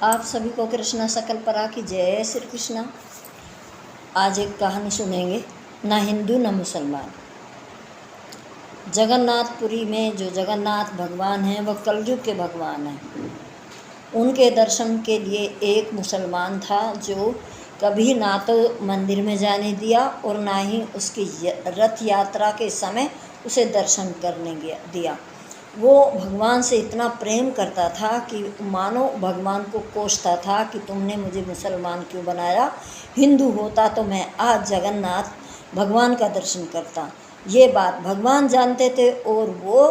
आप सभी को कृष्णा सकल परा की जय श्री कृष्णा। आज एक कहानी सुनेंगे, ना हिंदू न मुसलमान। जगन्नाथपुरी में जो जगन्नाथ भगवान हैं वह कलयुग के भगवान हैं। उनके दर्शन के लिए एक मुसलमान था जो कभी ना तो मंदिर में जाने दिया और ना ही उसकी रथ यात्रा के समय उसे दर्शन करने दिया। वो भगवान से इतना प्रेम करता था कि मानो भगवान को कोसता था कि तुमने मुझे मुसलमान क्यों बनाया। हिंदू होता तो मैं आज जगन्नाथ भगवान का दर्शन करता। ये बात भगवान जानते थे और वो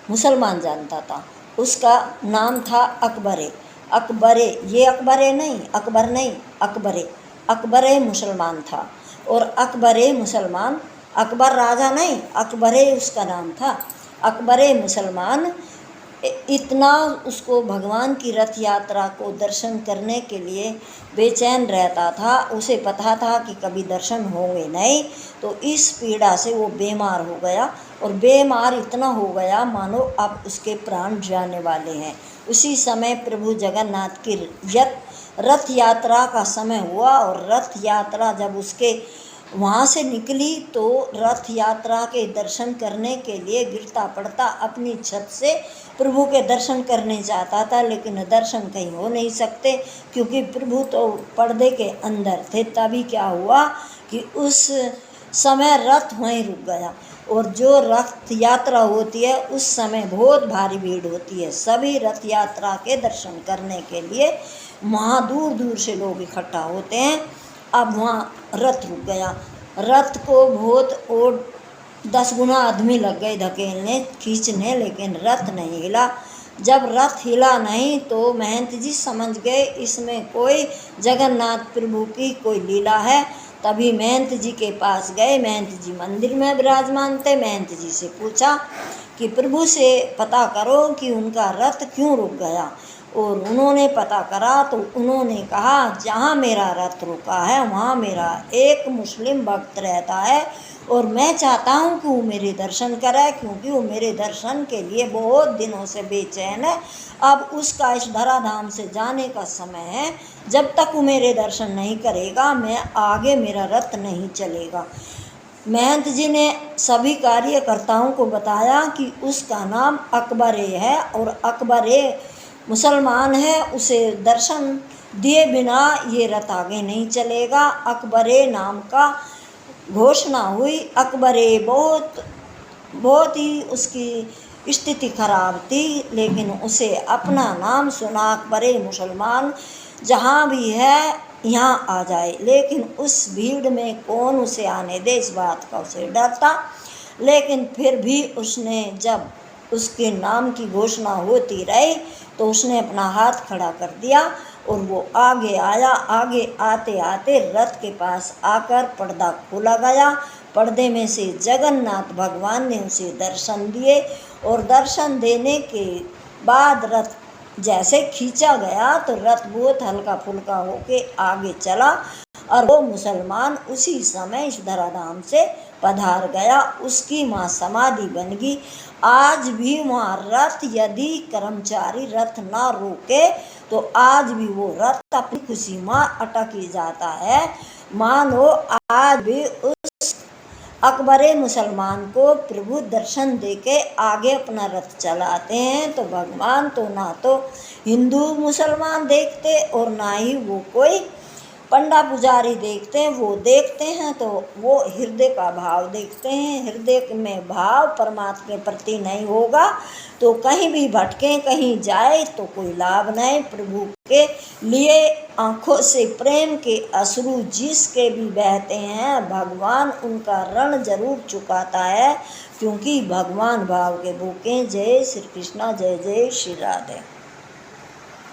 मुसलमान जानता था। उसका नाम था अकबरे। अकबरे, ये अकबरे नहीं, अकबर नहीं, अकबरे। अकबरे मुसलमान था और अकबरे मुसलमान, अकबर राजा नहीं, अकबरे उसका नाम था। अकबरे मुसलमान इतना उसको भगवान की रथ यात्रा को दर्शन करने के लिए बेचैन रहता था। उसे पता था कि कभी दर्शन होंगे नहीं, तो इस पीड़ा से वो बीमार हो गया और बीमार इतना हो गया मानो अब उसके प्राण जाने वाले हैं। उसी समय प्रभु जगन्नाथ की रथ यात्रा का समय हुआ और रथ यात्रा जब उसके वहाँ से निकली तो रथ यात्रा के दर्शन करने के लिए गिरता पड़ता अपनी छत से प्रभु के दर्शन करने जाता था, लेकिन दर्शन कहीं हो नहीं सकते क्योंकि प्रभु तो पर्दे के अंदर थे। तभी क्या हुआ कि उस समय रथ वहीं रुक गया और जो रथ यात्रा होती है उस समय बहुत भारी भीड़ होती है। सभी रथ यात्रा के दर्शन करने के लिए वहाँ दूर दूर से लोग इकट्ठा होते हैं। अब वहाँ रथ रुक गया। रथ को बहुत और 10 गुना आदमी लग गए धकेलने खींचने, लेकिन रथ नहीं हिला। जब रथ हिला नहीं तो महंत जी समझ गए इसमें कोई जगन्नाथ प्रभु की कोई लीला है। तभी महंत जी के पास गए। महंत जी मंदिर में विराजमान थे। महंत जी से पूछा कि प्रभु से पता करो कि उनका रथ क्यों रुक गया। और उन्होंने पता करा तो उन्होंने कहा जहाँ मेरा रथ रुका है वहाँ मेरा एक मुस्लिम भक्त रहता है और मैं चाहता हूँ कि वो मेरे दर्शन करे, क्योंकि वो मेरे दर्शन के लिए बहुत दिनों से बेचैन है। अब उसका इस धराधाम से जाने का समय है। जब तक वो मेरे दर्शन नहीं करेगा मैं आगे मेरा रथ नहीं चलेगा। महंत जी ने सभी कार्यकर्ताओं को बताया कि उसका नाम अकबरे है और अकबरे मुसलमान है, उसे दर्शन दिए बिना ये रथ आगे नहीं चलेगा। अकबरे नाम का घोषणा हुई। अकबरे बहुत ही उसकी स्थिति खराब थी, लेकिन उसे अपना नाम सुना अकबरे मुसलमान जहाँ भी है यहाँ आ जाए। लेकिन उस भीड़ में कौन उसे आने दे, इस बात का उसे डर था। लेकिन फिर भी उसने, जब उसके नाम की घोषणा होती रही तो उसने अपना हाथ खड़ा कर दिया और वो आगे आया। आगे आते आते रथ के पास आकर पर्दा खोला गया। पर्दे में से जगन्नाथ भगवान ने उसे दर्शन दिए और दर्शन देने के बाद रथ जैसे खींचा गया तो रथ बहुत हल्का फुल्का होके आगे चला और वो मुसलमान उसी समय इस धराधाम से पधार गया। उसकी वहाँ समाधि बन गई। आज भी वहाँ रथ, यदि कर्मचारी रथ ना रोके तो आज भी वो रथ अपनी खुशी में अटक ही जाता है। मानो आज भी उस अकबरे मुसलमान को प्रभु दर्शन देके आगे अपना रथ चलाते हैं। तो भगवान तो ना तो हिंदू मुसलमान देखते और ना ही वो कोई पंडा पुजारी देखते हैं। वो देखते हैं तो वो हृदय का भाव देखते हैं। हृदय में भाव परमात्मा के प्रति नहीं होगा तो कहीं भी भटकें, कहीं जाए तो कोई लाभ नहीं। प्रभु के लिए आँखों से प्रेम के अश्रु जिसके भी बहते हैं, भगवान उनका ऋण जरूर चुकाता है, क्योंकि भगवान भाव के भूखे। जय श्री कृष्णा, जय जय श्री राधे।